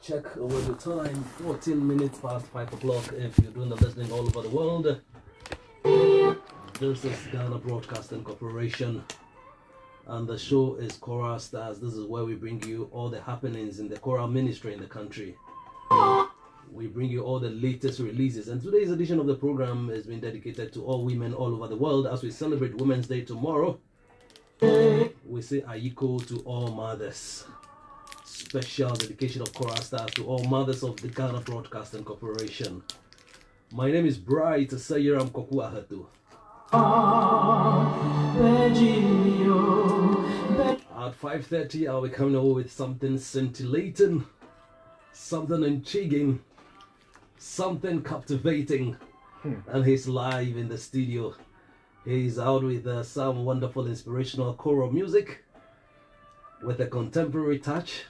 Check over the time, 14 minutes past 5 o'clock if you're doing the listening all over the world. This is Ghana Broadcasting Corporation and the show is Choral Stars. This is where we bring you all the happenings in the choral ministry in the country. We bring you all the latest releases, and today's edition of the program has been dedicated to all women all over the world as we celebrate Women's Day tomorrow. We say Aheto to all mothers. Special dedication of Choral Stars to all mothers of the Ghana Broadcasting Corporation. My name is Bright Sayeram Koku Aheto. At 5:30 I'll be coming over with something scintillating, something intriguing, something captivating, and he's live in the studio. He's out with some wonderful inspirational choral music with a contemporary touch,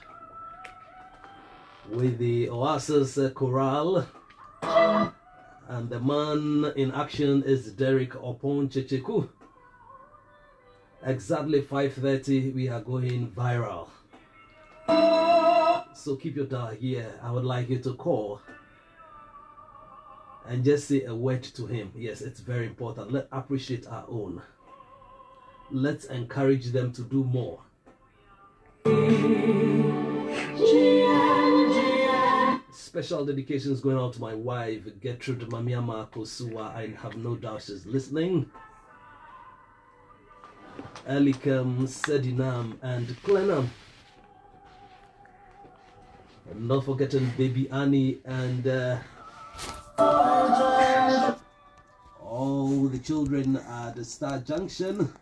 with the Oasis chorale, and the man in action is Derek Opon Checheku. Exactly 5:30 we are going viral. So keep your dial here. I would like you to call and just say a word to him. Yes, it's very important. Let's appreciate our own. Let's encourage them to do more. Special dedications going out to my wife, Gertrude Mamiama Kosua. I have no doubt she's listening. Elikam, Sedinam, and Clenham. And not forgetting baby Annie and all the children at the Star Junction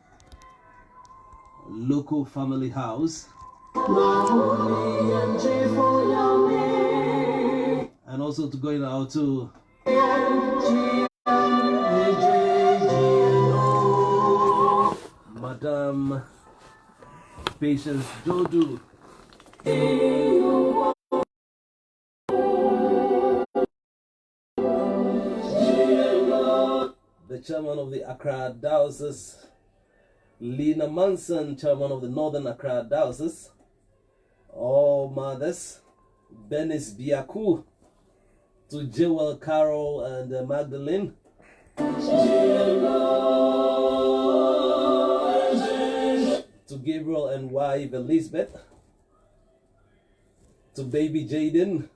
local family house. And also to going out to Madame Patience Dodu. The chairman of the Accra Diocese, Lena Manson, chairman of the Northern Accra Diocese, all mothers, Benis Biaku, to Jewel, Carol, and Magdalene. To Gabriel and wife Elizabeth. To baby Jaden.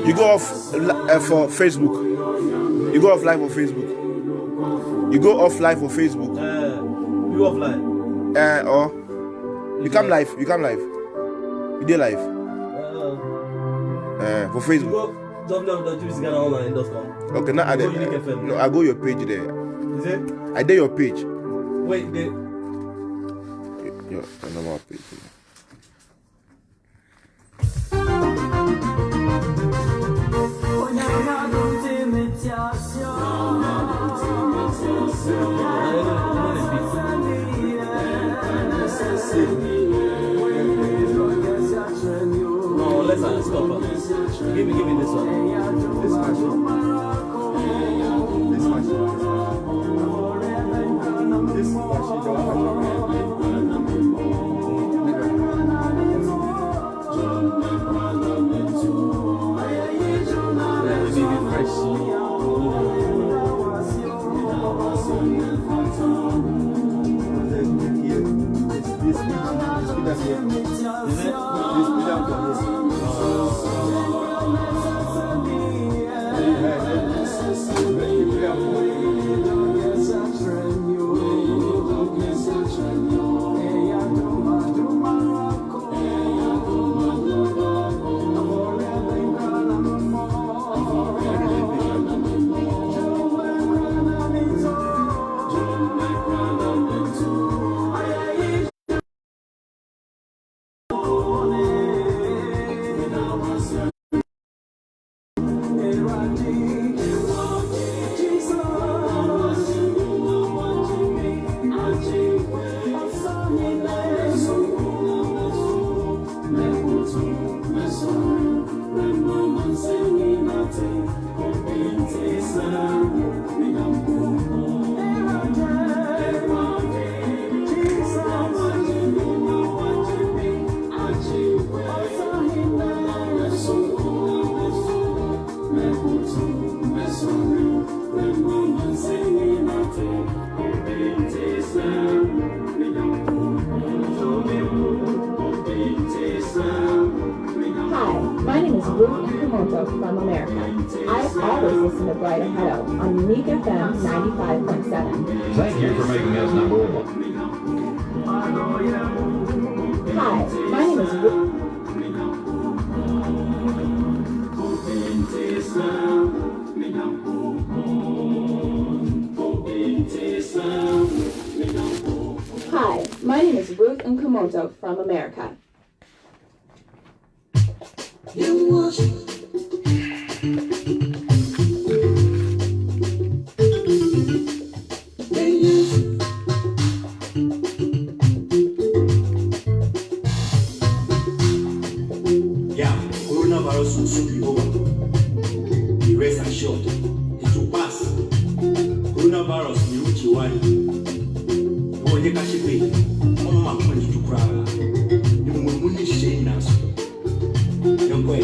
You go off for Facebook. You go off live for Facebook. You go off live for Facebook. You off live? Or you come live. You come live. You do live. For Facebook. www.ghanaonline.com. Okay, now I did. No, I go your page there. Is it? I did your page. Wait, Your normal page. No, let's stop. Give me this one. This much. This much. This much. My name is Aheto from America. I always listen to Bright Aheto on Uniiq FM 95.7. Thank you for making us number one. Hi, my name is Ruth Nkamoto from America. Coronavirus will soon be over. Be rest assured, it will pass. Coronavirus will reach you one. You will take a ship. Mama, when you cry, you will only shame us. Young boy.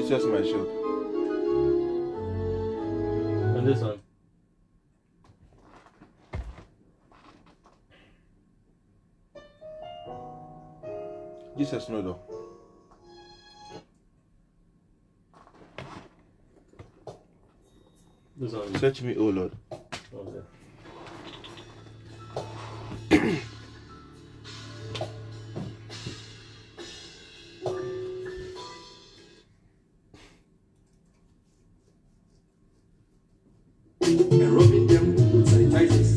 Jesus, my shield. And this one. Jesus, no door. This one. Search me, oh Lord. Okay. And rubbing them with sanitizers.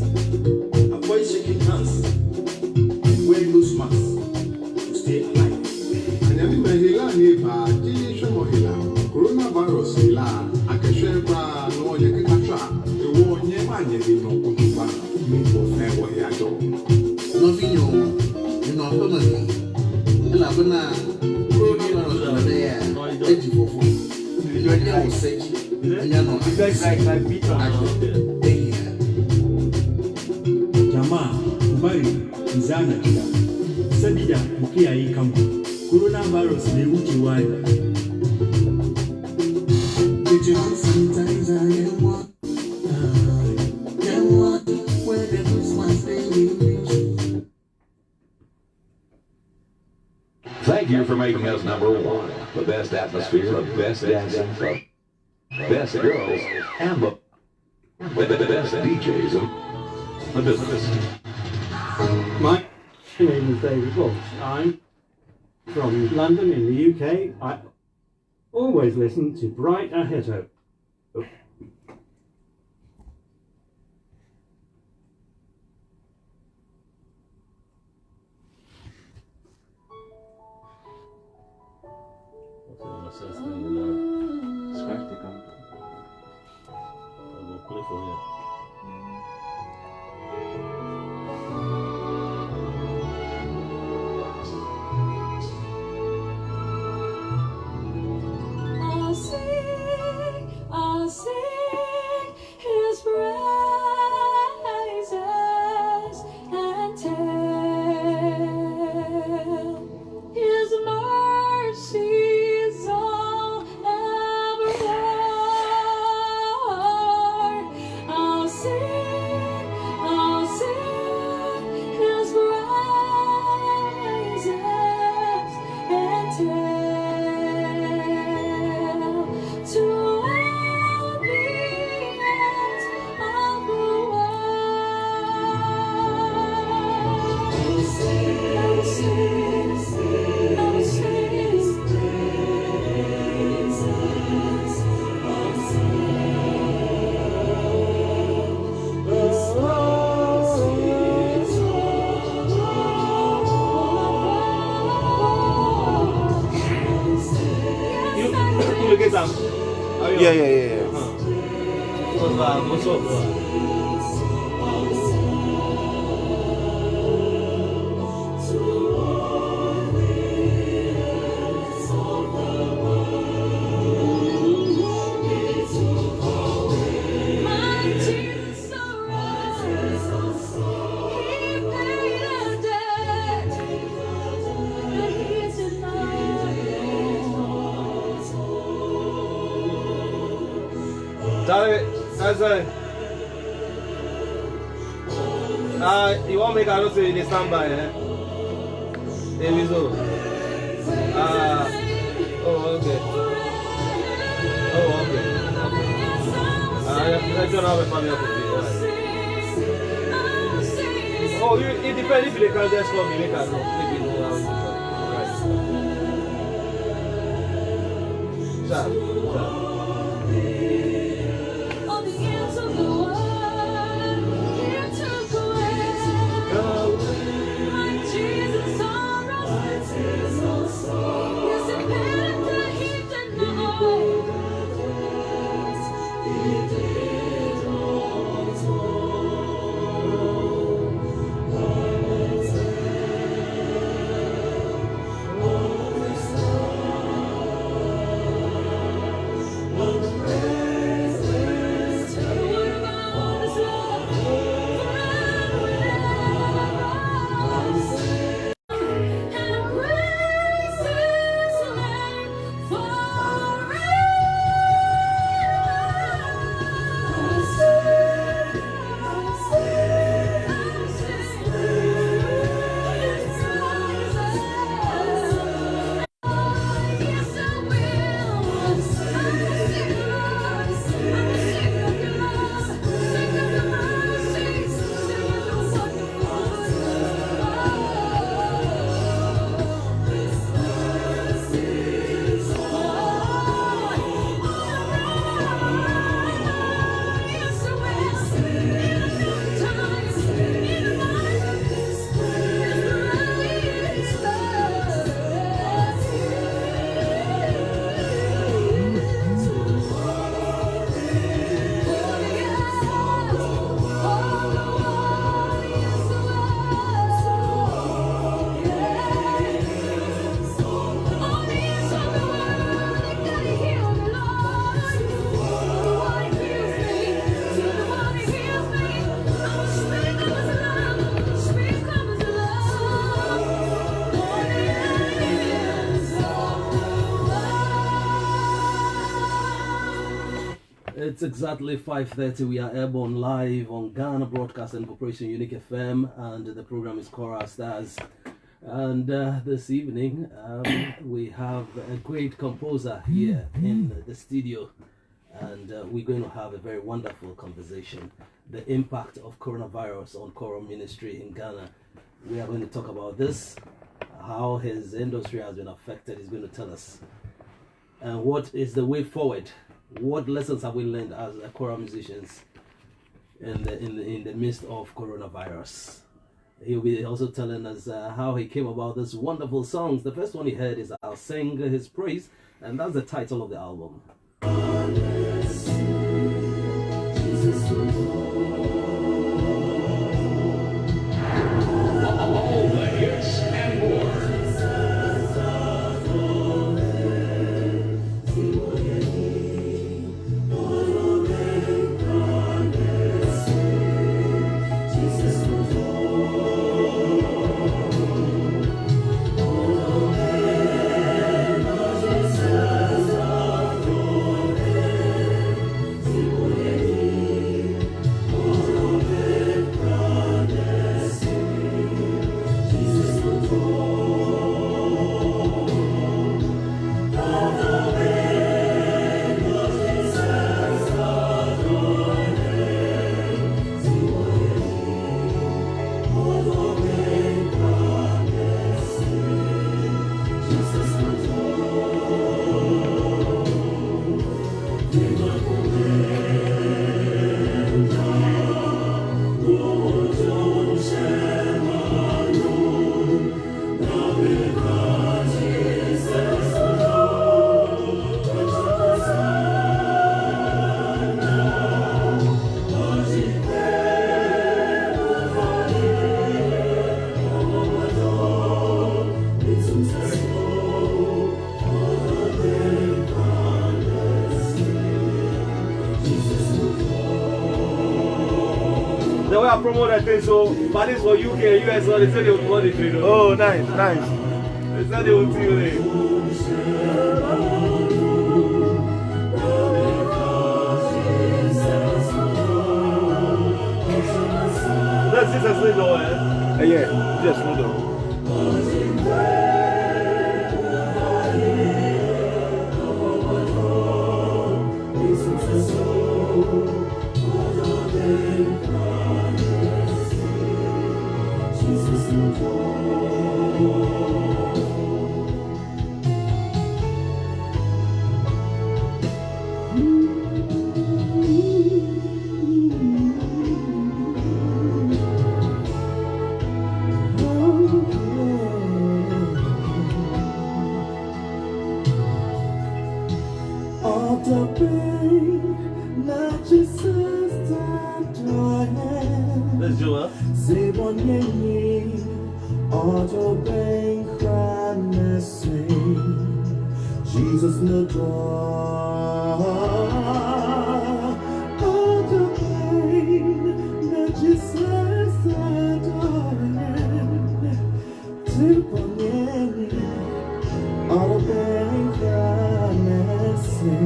Avoid shaking hands. And wear nose masks to stay alive. And every Mahila neighbor, coronavirus, I can share no one can catch. The war never did not put you back. You for fair way at all. Nothing you know, family. And I'm gonna coronavirus there. Edgy for food. You're never sick. And you're not. You guys like Peter. Jama, Mbari, Nzana Kida. Sabida, Mukia Ikamu. Coronavirus, the Uchi Wine. Did you want sanitizer? You want? Where the Christmas day? Thank you for making us number one. The best atmosphere, the best dancing, the best girls, and the best DJs in the business. My name is David Walsh. I'm from London in the UK. I always listen to Bright Aheto. Scratch the camera. I will play for you. I'll sing Yeah. What's up, bro? You want me to say in standby, eh? Maybe so. Okay. I don't have a family of it depends if they can just call me, they can know. Maybe know how it is. It's exactly 5:30. We are airborne live on Ghana Broadcasting Corporation Uniiq FM, and the program is Cora Stars. And this evening, we have a great composer here in the studio, and we're going to have a very wonderful conversation. The impact of coronavirus on choral ministry in Ghana. We are going to talk about this, how his industry has been affected. He's going to tell us. And what is the way forward? What lessons have we learned as choral musicians in the midst of coronavirus? He'll be also telling us how he came about these wonderful songs. The first one he heard is I'll Sing His Praise, and that's the title of the album. All the hits and more. The way I promote that thing, so but this for UK and US, so they said they would want it, you know. Oh, nice, nice. They said they would see you there. That's just a little, eh? Yeah, just hold on. Let's do it. Jesus no door, auto pain, na Jesus adore, tiponyeni, auto pain cranessi,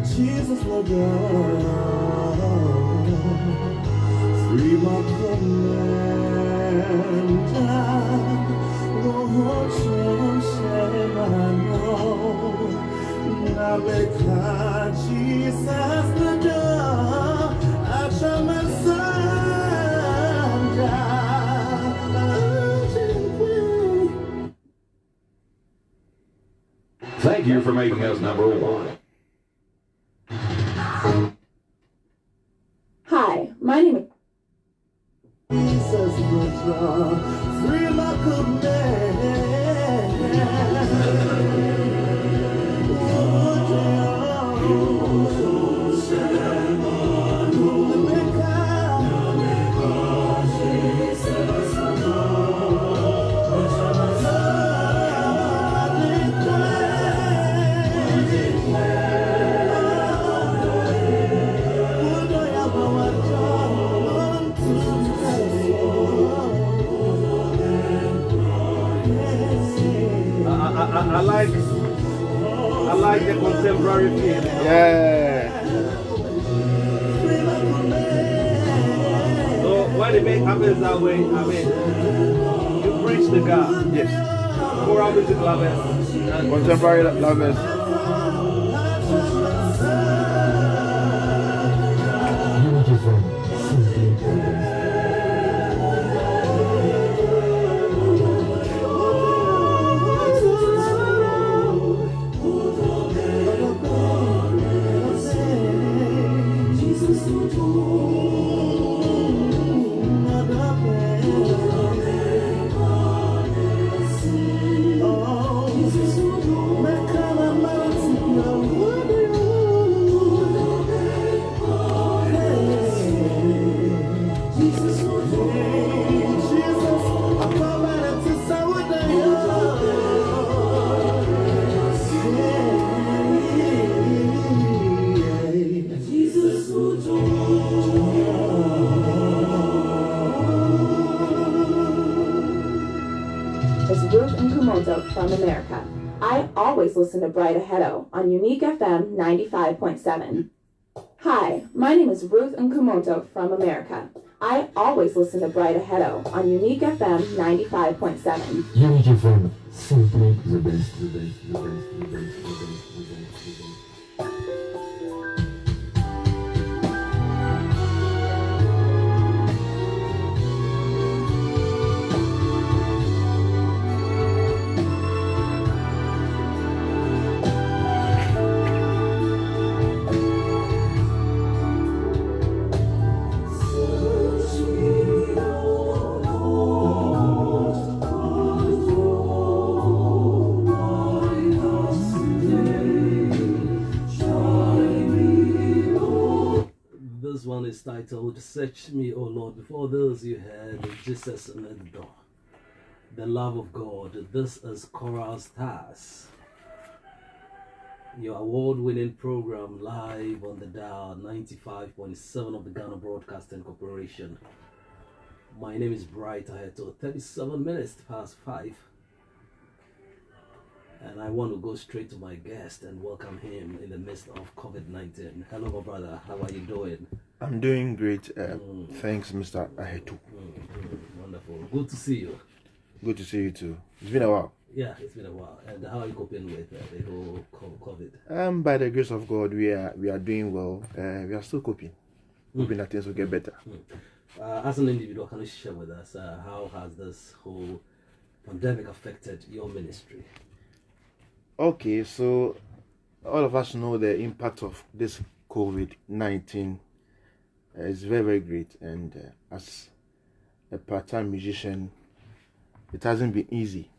Jesus no door, free my commander, Lord, shame I know. Because Jesus the door, I shall my son. Thank you for making us #1. Hi, my name is Jesus the door, free my commander. I like the contemporary feel. Yeah. So when it happens that way, I mean, you preach the God. Yes. Choral music lovers. Contemporary lovers. from America. I always listen to Bright Aheto on Uniiq FM 95.7. Hi, my name is Ruth Nkumoto from America. I always listen to Bright Aheto on Uniiq FM 95.7. Uniiq FM, simply the best, the best, the best, the best, the best, the best, the best. This one is titled Search Me, O Lord. Before this you had Jesus and the door. The love of God. This is Choral Stars. your award-winning program live on the dial 95.7 of the Ghana Broadcasting Corporation. My name is Bright Aheto, 37 minutes past 5. And I want to go straight to my guest and welcome him in the midst of COVID-19. Hello, my brother. How are you doing? I'm doing great. Thanks, Mr. Aheto. Wonderful. Good to see you. Good to see you too. It's been a while. Yeah, it's been a while. And how are you coping with the whole COVID? By the grace of God, we are doing well. We are still coping. Hoping that things will get better. As an individual, can you share with us how has this whole pandemic affected your ministry? Okay, so all of us know the impact of this COVID-19 is very, very great. And as a part-time musician, it hasn't been easy.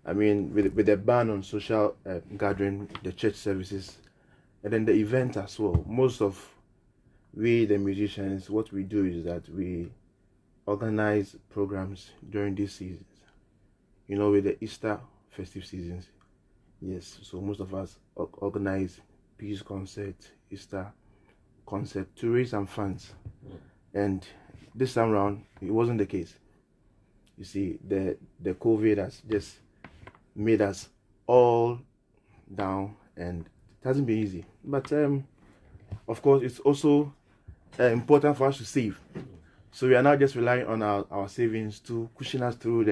I mean, with the ban on social gathering, the church services, and then the event as well. Most of the musicians, what we do is that we organize programs during these seasons. You know, with the Easter festive seasons. Yes, so most of us organize peace concert, Easter concert to raise some funds. And this time around, it wasn't the case. You see, the COVID has just made us all down, and it hasn't been easy. But of course, it's also important for us to save. So we are now just relying on our savings to cushion us through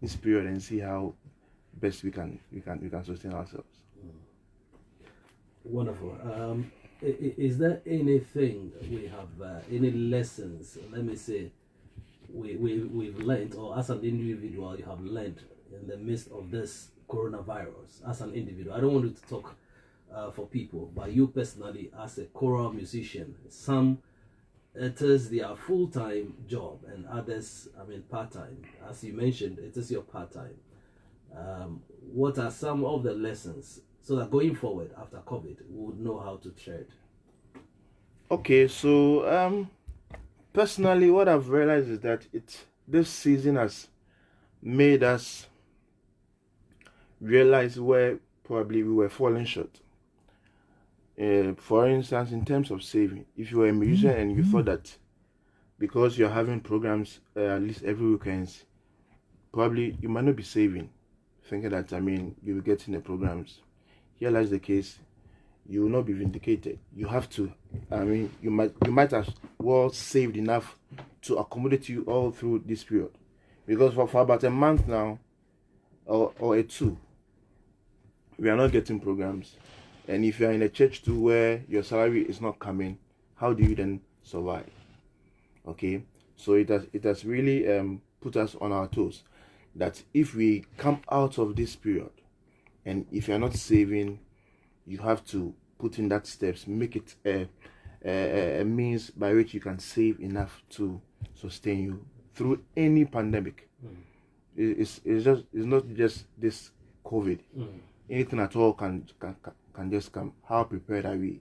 this period and see how best we can sustain ourselves. Wonderful. Is there anything we have, any lessons? Let me say, we've learned, or as an individual, you have learned in the midst of this coronavirus as an individual. I don't want you to talk for people, but you personally as a choral musician, some it is their full-time job and others, I mean, part-time. As you mentioned, it is your part-time. What are some of the lessons so that going forward after COVID we would know how to tread? Okay, so personally, what I've realized is that this season has made us realize where probably we were falling short. For instance, in terms of saving, if you were a musician and you thought that because you're having programs at least every weekend, probably you might not be saving, thinking that, I mean, you will get in the programs. Here lies the case, you will not be vindicated. You have to, I mean, you might have well saved enough to accommodate you all through this period. Because for about a month now, or a two, we are not getting programs. And if you are in a church too where your salary is not coming, how do you then survive? Okay, so it has really put us on our toes. That if we come out of this period, and if you are not saving, you have to put in that steps, make it a means by which you can save enough to sustain you through any pandemic. It's not just this COVID. Anything at all can just come. How prepared are we?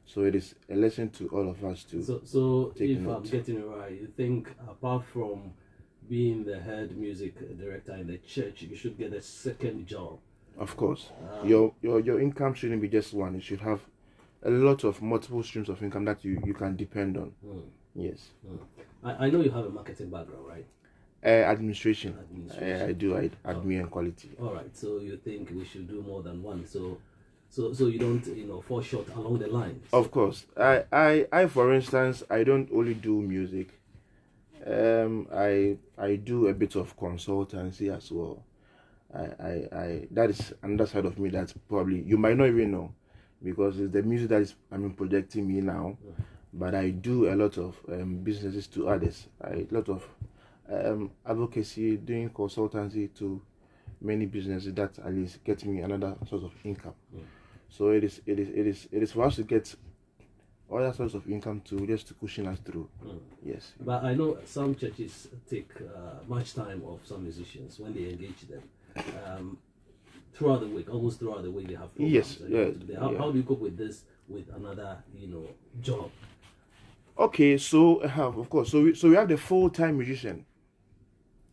So it is a lesson to all of us to. So if I'm getting it right, you think apart from being the head music director in the church, you should get a second job? Of course, your income shouldn't be just one. You should have a lot of multiple streams of income that you can depend on. Yes. I know you have a marketing background, right? Administration. I do. Admin and quality. All right. So you think we should do more than one? So you don't fall short along the line. Of course. I for instance, I don't only do music. I do a bit of consultancy as well. I that is another side of me that probably you might not even know, because it's the music that is projecting me now. But I do a lot of businesses to others. A lot of advocacy, doing consultancy to many businesses that at least get me another source of income. So it is for us to get other sorts of income just to cushion us through. Yes. But I know some churches take much time off some musicians when they engage them. Throughout the week, almost throughout the week, they have programs. Yes. How do you cope with this with another, job? Okay, so of course, so we have the full-time musician,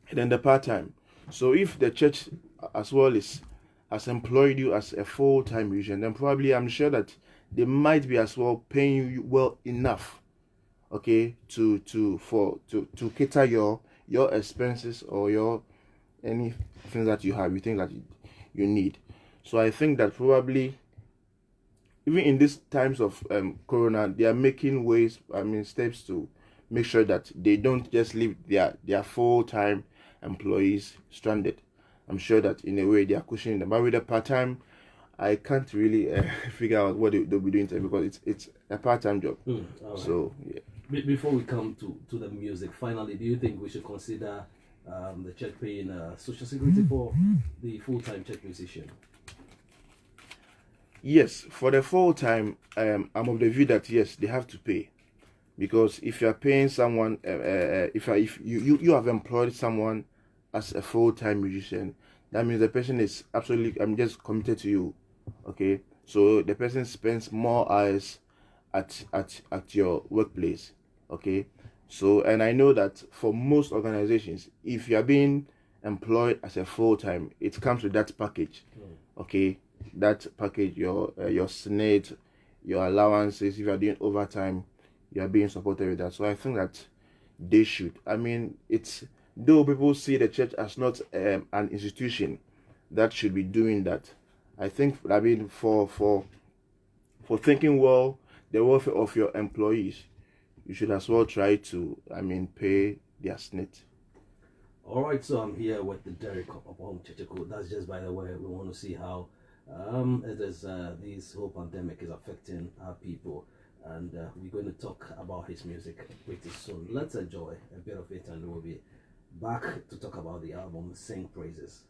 and then the part-time. So if the church as well is has employed you as a full-time musician, then probably I'm sure that they might be as well paying you well enough, okay, to cater your expenses or your anything that you have, you think that you need. So I think that probably even in these times of corona, they are making ways, steps to make sure that they don't just leave their full-time employees stranded. I'm sure that in a way they are cushioning them, but with a part-time, I can't really figure out what they'll be doing today, because it's a part-time job. Right. So yeah. Before we come to the music, finally, do you think we should consider the church paying social security for the full-time church musician? Yes, for the full-time, I'm of the view that yes, they have to pay, because if you are paying someone, if you have employed someone as a full-time musician, that means the person is absolutely just committed to you. Okay, so the person spends more hours at your workplace. Okay, so, and I know that for most organizations, if you are being employed as a full-time, it comes with that package. Okay, that package, your SNAT, your allowances. If you are doing overtime, you are being supported with that. So I think that they should. It's, though people see the church as not an institution that should be doing that, I think, for thinking well the welfare of your employees, you should as well try to pay their SNAT. All right, so I'm here with the Derek of Home Chichiko. That's just by the way. We want to see how it is this whole pandemic is affecting our people, and we're going to talk about his music pretty soon. Let's enjoy a bit of it, and we'll be back to talk about the album Sing Praises.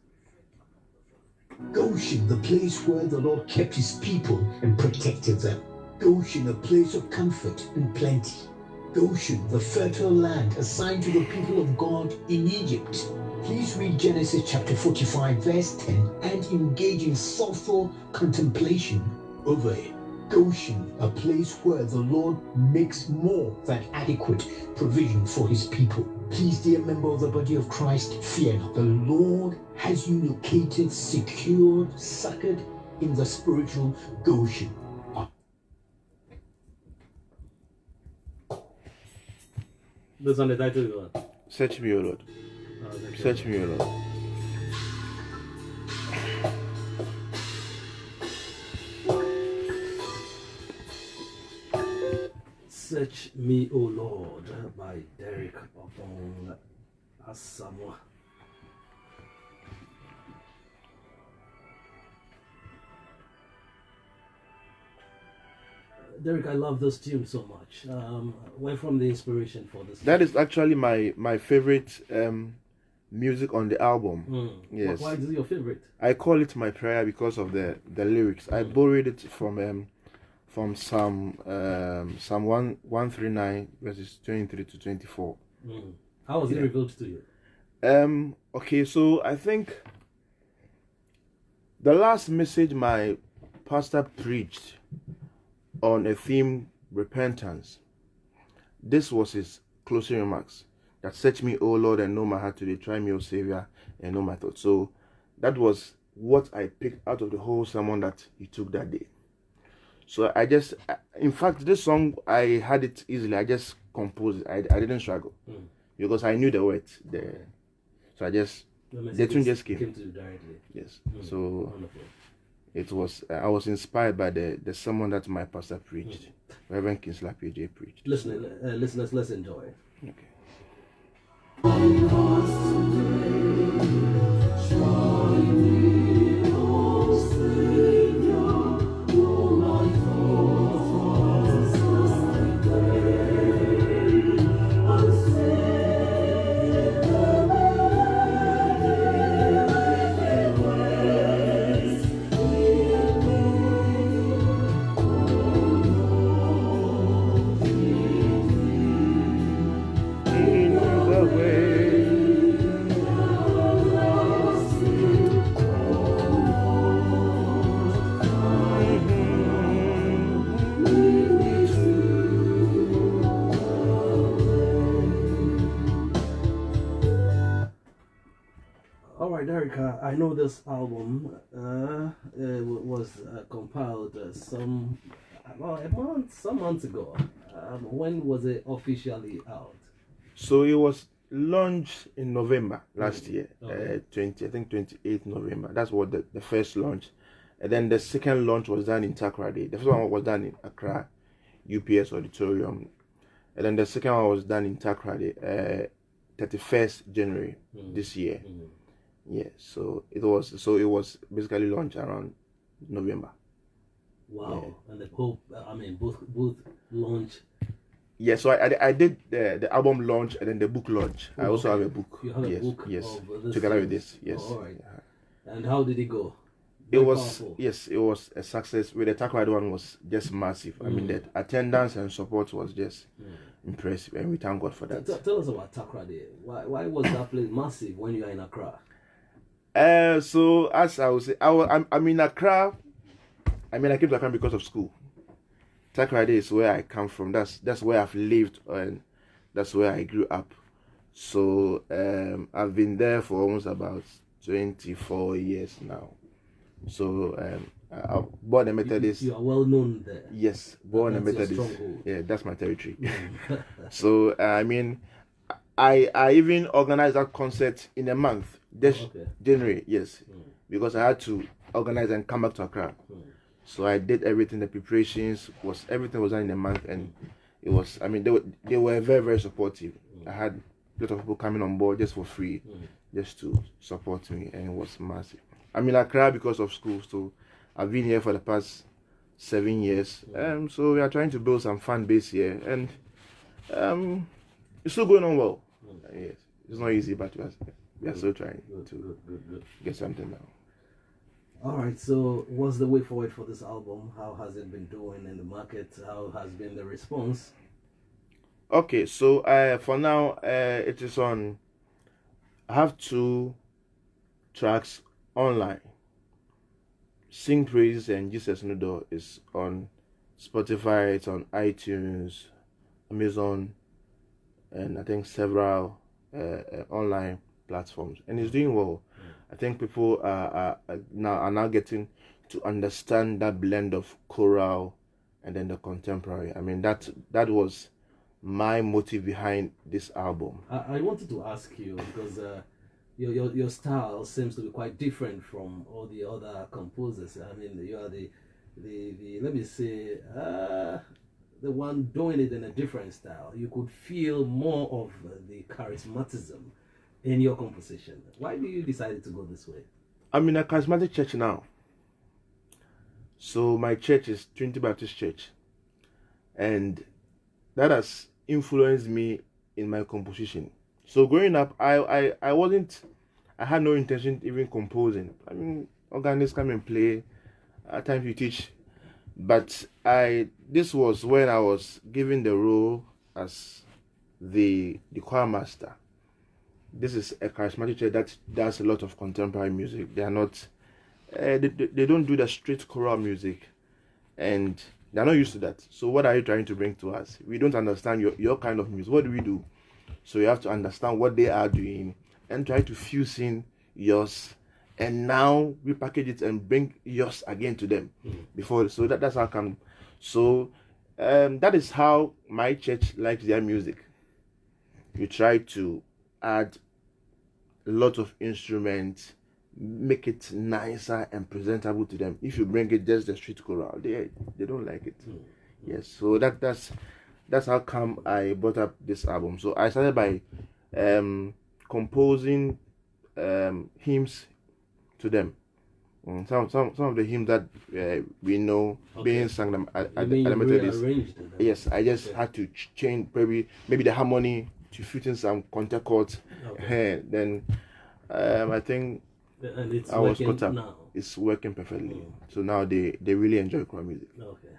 Goshen, the place where the Lord kept his people and protected them. Goshen, a place of comfort and plenty. Goshen, the fertile land assigned to the people of God in Egypt. Please read Genesis chapter 45 verse 10 and engage in soulful contemplation over it. Goshen, a place where the Lord makes more than adequate provision for his people. Please, dear member of the body of Christ, fear not. The Lord has you located, secured, succored in the spiritual Goshen. This one the title is what? Search me, O Lord. Search me, O Lord. Search Me, O Lord, by Derek Obong Asamoah. Derek, I love this tune so much. Where from the inspiration for this? That is actually my favorite music on the album. Yes. Why is it your favorite? I call it my prayer because of the lyrics. I borrowed it from Psalm 139 verses 23 to 24. How was it revealed to you? Okay, so I think the last message my pastor preached on a theme, repentance, this was his closing remarks, that search me, O Lord, and know my heart today, try me, O Savior, and know my thoughts. So that was what I picked out of the whole sermon that he took that day. So in fact, this song, I had it easily. I just composed it. I didn't struggle because I knew the words there. So the tune just came to you directly. Yes. So wonderful. It was, I was inspired by the sermon that my pastor preached, Reverend Kingsley PJ preached. Listeners, let's enjoy. Okay. America, I know this album was compiled some months ago. When was it officially out? So it was launched in November last year, Okay. 28th November. That's what the first launch. And then the second launch was done in Takoradi. The first one was done in Accra, UPS Auditorium. And then the second one was done in Takoradi, 31st January this year. Yeah, so it was basically launched around November. Wow. Yeah. And the Pope, both launch. Yeah, so I did the album launch and then the book launch. I also have a book. You have a book yes, of this together with series? this. Yes. Oh, all right. And how did it go? It Very was powerful. yes, it was a success. With the Takoradi one was just massive. I mean, the attendance and support was just impressive, and we thank God for that. Tell us about Takoradi. Why was that place massive when you are in Accra? So as I would say, I'm in Accra. I mean, I came to Accra because of school. Takoradi is where I come from. That's where I've lived and that's where I grew up. So I've been there for almost about 24 years now. So I born a Methodist. You are well known there. Yes, born a Methodist. Yeah, that's my territory. So I mean, I even organized that concert in a month, this January. Yes, because I had to organize and come back to Accra. So I did everything. The preparations everything was done in a month, and it was. I mean, they were very, very supportive. I had a lot of people coming on board just for free, just to support me, and it was massive. I'm in Accra because of school, so I've been here for the past 7 years. So we are trying to build some fan base here, and it's still going on well. Yes, it's not easy, but we are still trying to get something now. All right, so what's the way forward for this album? How has it been doing in the market? How has been the response? Okay, so for now, it is on. I have 2 tracks online. Sing Praise and Jesus Nudo is on Spotify, it's on iTunes, Amazon, and I think several online platforms, and it's doing well. I think people are now getting to understand that blend of choral and then the contemporary. I mean, that was my motive behind this album. I wanted to ask you because your style seems to be quite different from all the other composers. I mean, you are the let me say the one doing it in a different style. You could feel more of the charismatism in your composition. Why do you decide to go this way? I'm in a charismatic church now. So my church is Trinity Baptist Church, and that has influenced me in my composition. So growing up, I had no intention even composing. I mean, organists come and play. At times you teach, but this was when I was given the role as the choir master. This is a charismatic church that does a lot of contemporary music. They are not, they don't do the straight choral music, and they're not used to that. So what are you trying to bring to us? We don't understand your kind of music. What do we do? So you have to understand what they are doing and try to fuse in yours, and now repackage it and bring yours again to them before. So that's how come. So that is how my church likes their music. You try to add a lot of instruments, make it nicer and presentable to them. If you bring it just the street choral, they don't like it. Yes, so that's how come I brought up this album. So I started by composing hymns to them. Some of the hymns that we know being sung at the Methodist. Yes, I just had to change maybe the harmony to fit in some contact chords. Then I think and it's I was working caught up. now. It's working perfectly. So now they really enjoy choir music. Okay.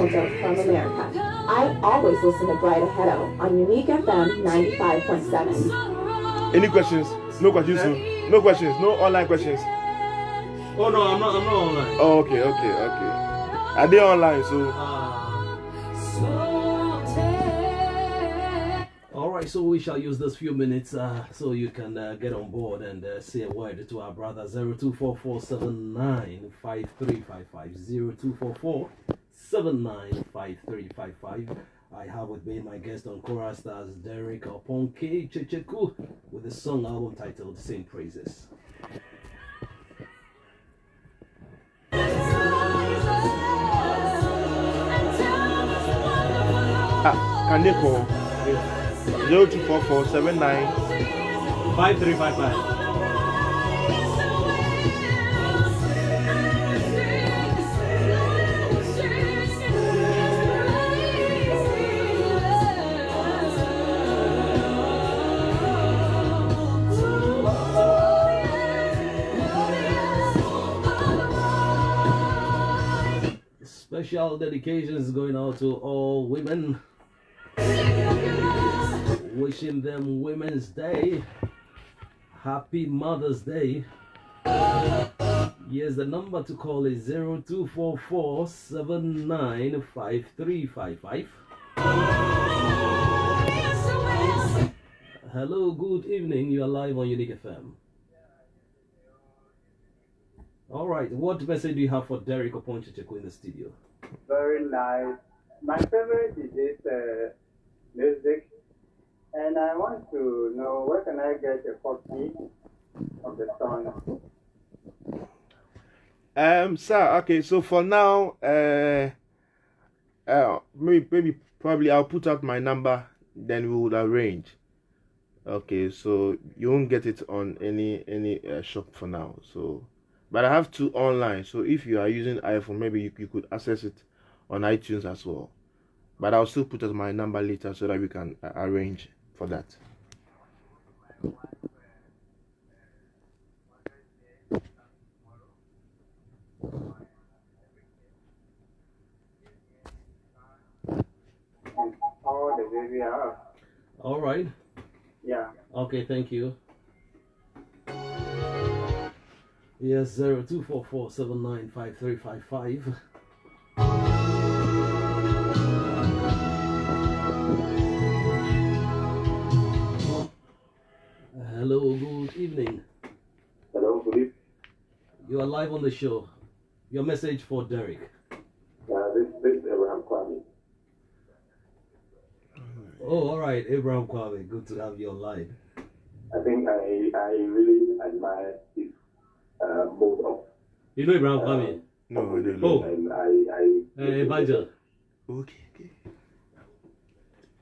Kumoto from America. I always listen to Bright Aheto on Uniiq FM 95.7. Any questions? No questions. No questions. No online questions. Oh no, I'm not online. Oh, okay. Are they online? So. Alright, so we shall use this few minutes so you can get on board and say a word to our brother. 0244795355 0244795355. I have with me my guest on Chorus Stars, Derek Oponke Checheku, with a song album titled Sing Praises. Can they call? 024479 5355. Special dedications going out to all women. Wishing them Women's Day. Happy Mother's Day. Yes, the number to call is 0244795355. Hello, good evening. You are live on Uniiq FM. Alright, what message do you have for Derek Oponchecheku in the studio? Very nice. My favorite is this music. And I want to know where can I get a copy of the song? Sir, okay, so for now, probably I'll put out my number, then we would arrange. Okay, so you won't get it on any shop for now. So, but I have 2 online. So if you are using iPhone, maybe you could access it on iTunes as well. But I'll still put out my number later so that we can arrange for that. How the baby are? All right. Yeah. Okay, thank you. Yes, 0244795355. Hello, good evening. Hello, good evening. You are live on the show. Your message for Derek. This is Abraham Kwame. Oh, all right, Abraham Kwame. Good to have you online. I think I really admire his mode of. You know Abraham Kwame? No, I don't know. Oh, And I Evangel. Okay.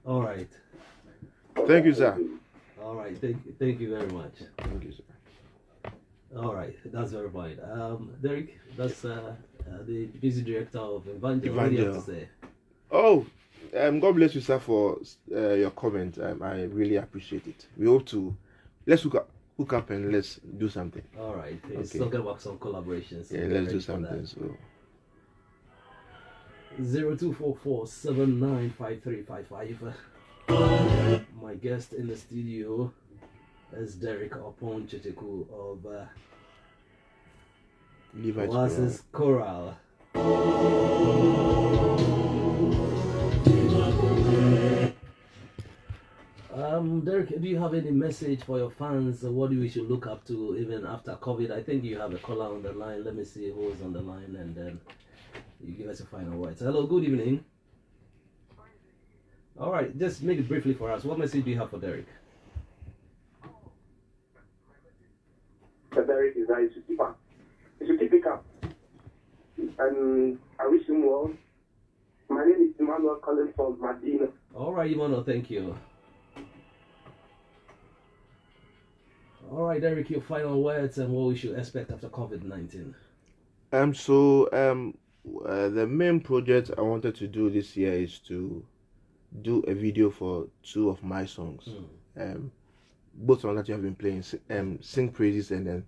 All right. Thank you, sir. All right. Thank you very much. Thank you, sir. All right, that's verified. Derek, that's the music director of Evangel. What do you have to say? Oh, God bless you, sir, for your comment. I really appreciate it. We hope to let's hook up and let's do something. All right, it's Okay. talking about some collaborations. Yeah, let's do something. So 0244795355. My guest in the studio is Derek Oponchecheku of Levi's Oasis Choral. Derek, do you have any message for your fans? What we should look up to even after COVID? I think you have a caller on the line. Let me see who's on the line, and then you give us a final words. Hello, good evening. All right, just make it briefly for us. What message do you have for Derek? Derek is that he should keep up. He should keep it up. And I wish him well. My name is Emmanuel calling from Medina. All right, Imano, thank you. All right, Derek, your final words and what we should expect after COVID-19. The main project I wanted to do this year is to do a video for 2 of my songs. Both songs that you have been playing, Sing Praises and then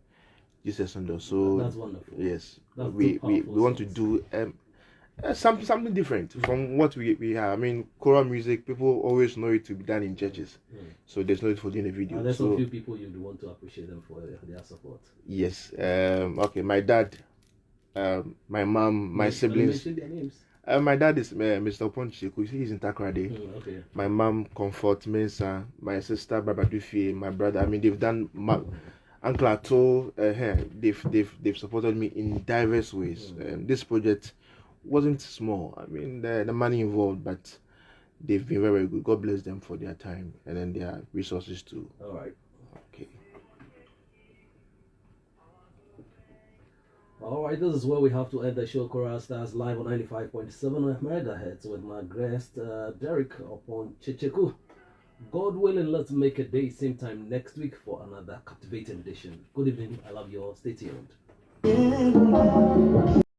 Jesus Under. So that's wonderful. Yes, That's we want to songs. do something different from what we have. I mean, choral music, people always know it to be done in churches, so there's no need for doing a video. And there's so, some few people you'd want to appreciate them for their support. Yes. Okay, my dad, my mom, my siblings. Mention their names. My dad is Mr. Ponchiku. He's in Takrade. Okay. My mom, Comfort Mensa. My sister, Baba Dufie. My brother. I mean, they've done. Uncle Ato. They've supported me in diverse ways. This project wasn't small. I mean, the money involved, but they've been very, very good. God bless them for their time and then their resources too. All right. Okay. All right, this is where we have to end the show. Choral Stars live on 95.7 megahertz with my guest Derek upon Checheku. God willing, let's make a day same time next week for another captivating edition. Good evening. I love you all. Stay tuned.